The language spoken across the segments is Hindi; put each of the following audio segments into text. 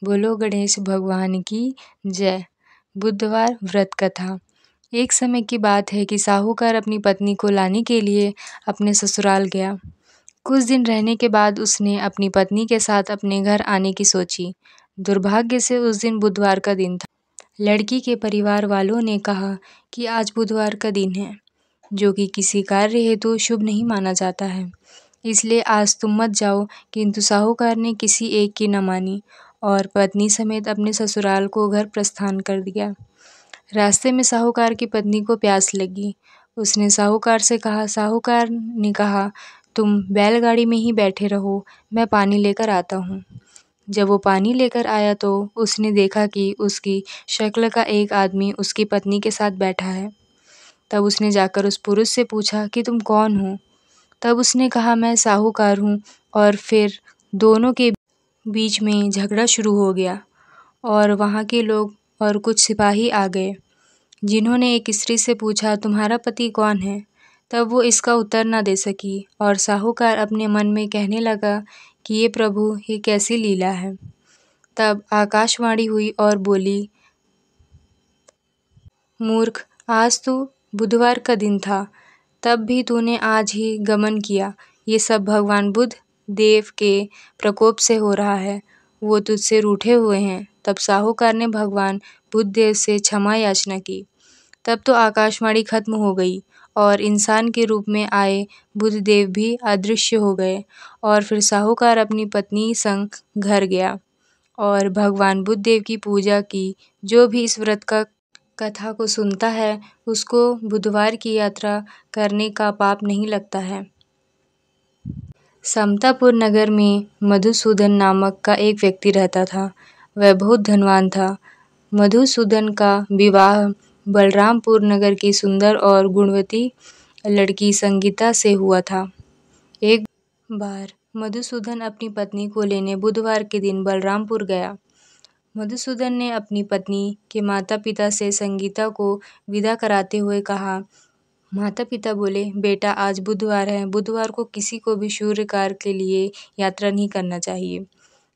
बोलो गणेश भगवान की जय। बुधवार व्रत कथा। एक समय की बात है कि साहूकार अपनी पत्नी को लाने के लिए अपने ससुराल गया। कुछ दिन रहने के बाद उसने अपनी पत्नी के साथ अपने घर आने की सोची। दुर्भाग्य से उस दिन बुधवार का दिन था। लड़की के परिवार वालों ने कहा कि आज बुधवार का दिन है, जो कि किसी कार्य हेतु शुभ नहीं माना जाता है, इसलिए आज तुम मत जाओ। किंतु साहूकार ने किसी एक की न मानी और पत्नी समेत अपने ससुराल को घर प्रस्थान कर दिया। रास्ते में साहूकार की पत्नी को प्यास लगी। उसने साहूकार से कहा। साहूकार ने कहा, तुम बैलगाड़ी में ही बैठे रहो, मैं पानी लेकर आता हूँ। जब वो पानी लेकर आया तो उसने देखा कि उसकी शक्ल का एक आदमी उसकी पत्नी के साथ बैठा है। तब उसने जाकर उस पुरुष से पूछा कि तुम कौन हो? तब उसने कहा, मैं साहूकार हूँ। और फिर दोनों के बीच में झगड़ा शुरू हो गया और वहाँ के लोग और कुछ सिपाही आ गए, जिन्होंने एक स्त्री से पूछा, तुम्हारा पति कौन है? तब वो इसका उत्तर न दे सकी और साहूकार अपने मन में कहने लगा कि ये प्रभु, ये कैसी लीला है। तब आकाशवाणी हुई और बोली, मूर्ख, आज तो बुधवार का दिन था, तब भी तूने आज ही गमन किया। ये सब भगवान बुद्ध देव के प्रकोप से हो रहा है, वो तुझसे रूठे हुए हैं। तब साहूकार ने भगवान बुद्ध देव से क्षमा याचना की। तब तो आकाशवाणी खत्म हो गई और इंसान के रूप में आए बुद्ध देव भी अदृश्य हो गए और फिर साहूकार अपनी पत्नी संग घर गया और भगवान बुद्ध देव की पूजा की। जो भी इस व्रत का कथा को सुनता है, उसको बुधवार की यात्रा करने का पाप नहीं लगता है। समतापुर नगर में मधुसूदन नामक का एक व्यक्ति रहता था। वह बहुत धनवान था। मधुसूदन का विवाह बलरामपुर नगर की सुंदर और गुणवती लड़की संगीता से हुआ था। एक बार मधुसूदन अपनी पत्नी को लेने बुधवार के दिन बलरामपुर गया। मधुसूदन ने अपनी पत्नी के माता पिता से संगीता को विदा कराते हुए कहा। माता पिता बोले, बेटा आज बुधवार है, बुधवार को किसी को भी शुभ कार्य के लिए यात्रा नहीं करना चाहिए।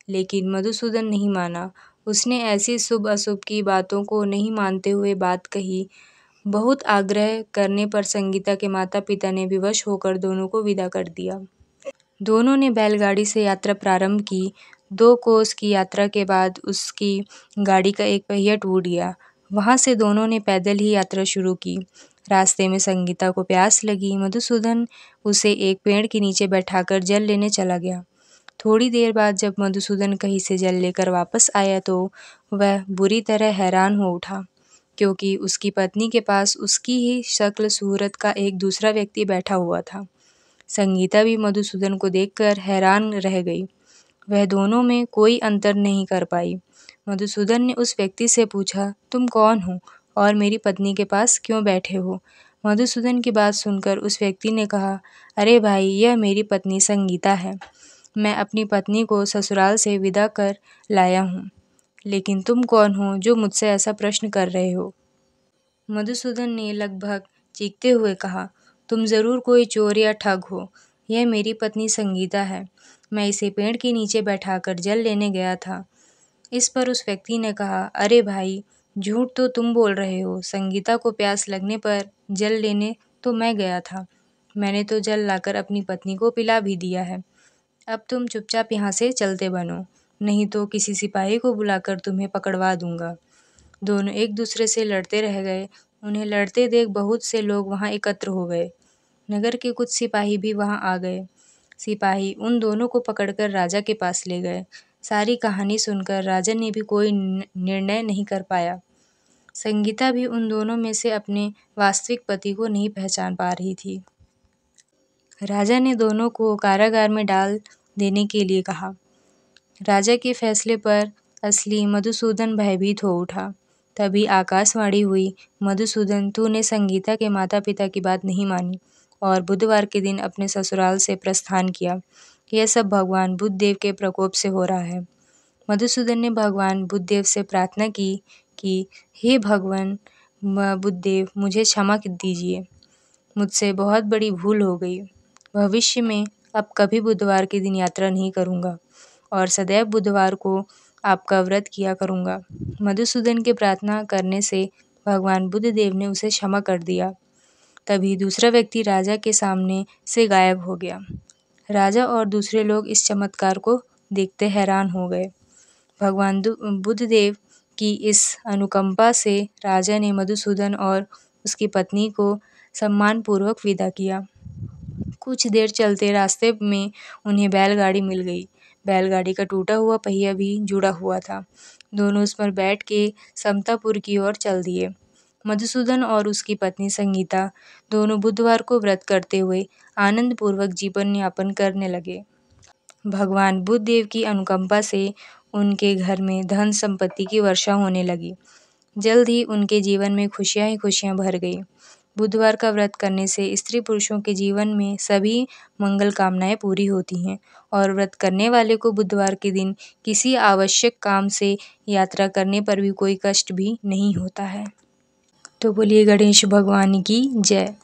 लेकिन मधुसूदन नहीं माना। उसने ऐसी शुभ अशुभ की बातों को नहीं मानते हुए बात कही। बहुत आग्रह करने पर संगीता के माता पिता ने विवश होकर दोनों को विदा कर दिया। दोनों ने बैलगाड़ी से यात्रा प्रारंभ की। 2 कोस की यात्रा के बाद उसकी गाड़ी का एक पहिया टूट गया। वहाँ से दोनों ने पैदल ही यात्रा शुरू की। रास्ते में संगीता को प्यास लगी। मधुसूदन उसे एक पेड़ के नीचे बैठाकर जल लेने चला गया। थोड़ी देर बाद जब मधुसूदन कहीं से जल लेकर वापस आया तो वह बुरी तरह हैरान हो उठा, क्योंकि उसकी पत्नी के पास उसकी ही शक्ल सूरत का एक दूसरा व्यक्ति बैठा हुआ था। संगीता भी मधुसूदन को देखकर हैरान रह गई। वह दोनों में कोई अंतर नहीं कर पाई। मधुसूदन ने उस व्यक्ति से पूछा, तुम कौन हो और मेरी पत्नी के पास क्यों बैठे हो? मधुसूदन की बात सुनकर उस व्यक्ति ने कहा, अरे भाई, यह मेरी पत्नी संगीता है। मैं अपनी पत्नी को ससुराल से विदा कर लाया हूँ। लेकिन तुम कौन हो जो मुझसे ऐसा प्रश्न कर रहे हो? मधुसूदन ने लगभग चीखते हुए कहा, तुम जरूर कोई चोर या ठग हो। यह मेरी पत्नी संगीता है। मैं इसे पेड़ के नीचे बैठाकर जल लेने गया था। इस पर उस व्यक्ति ने कहा, अरे भाई, झूठ तो तुम बोल रहे हो। संगीता को प्यास लगने पर जल लेने तो मैं गया था। मैंने तो जल लाकर अपनी पत्नी को पिला भी दिया है। अब तुम चुपचाप यहाँ से चलते बनो, नहीं तो किसी सिपाही को बुलाकर तुम्हें पकड़वा दूंगा। दोनों एक दूसरे से लड़ते रह गए। उन्हें लड़ते देख बहुत से लोग वहाँ एकत्र हो गए। नगर के कुछ सिपाही भी वहाँ आ गए। सिपाही उन दोनों को पकड़कर राजा के पास ले गए। सारी कहानी सुनकर राजा ने भी कोई निर्णय नहीं कर पाया। संगीता भी उन दोनों में से अपने वास्तविक पति को नहीं पहचान पा रही थी। राजा ने दोनों को कारागार में डाल देने के लिए कहा। राजा के फैसले पर असली मधुसूदन भयभीत हो उठा। तभी आकाशवाणी हुई, मधुसूदन, तूने संगीता के माता पिता की बात नहीं मानी और बुधवार के दिन अपने ससुराल से प्रस्थान किया। यह सब भगवान बुद्ध देव के प्रकोप से हो रहा है। मधुसूदन ने भगवान बुद्ध देव से प्रार्थना की कि हे भगवान बुद्ध देव, मुझे क्षमा दीजिए। मुझसे बहुत बड़ी भूल हो गई। भविष्य में अब कभी बुधवार के दिन यात्रा नहीं करूँगा और सदैव बुधवार को आपका व्रत किया करूँगा। मधुसूदन के प्रार्थना करने से भगवान बुद्धदेव ने उसे क्षमा कर दिया। तभी दूसरा व्यक्ति राजा के सामने से गायब हो गया। राजा और दूसरे लोग इस चमत्कार को देखते हैरान हो गए। भगवान बुद्धदेव की इस अनुकंपा से राजा ने मधुसूदन और उसकी पत्नी को सम्मानपूर्वक विदा किया। कुछ देर चलते रास्ते में उन्हें बैलगाड़ी मिल गई। बैलगाड़ी का टूटा हुआ पहिया भी जुड़ा हुआ था। दोनों उस पर बैठ के समतापुर की ओर चल दिए। मधुसूदन और उसकी पत्नी संगीता दोनों बुधवार को व्रत करते हुए आनंदपूर्वक जीवन यापन करने लगे। भगवान बुद्धदेव की अनुकंपा से उनके घर में धन संपत्ति की वर्षा होने लगी। जल्द ही उनके जीवन में खुशियां ही खुशियां भर गई। बुधवार का व्रत करने से स्त्री पुरुषों के जीवन में सभी मंगल कामनाएं पूरी होती हैं और व्रत करने वाले को बुधवार के दिन किसी आवश्यक काम से यात्रा करने पर भी कोई कष्ट भी नहीं होता है। तो बोलिए गणेश भगवान की जय।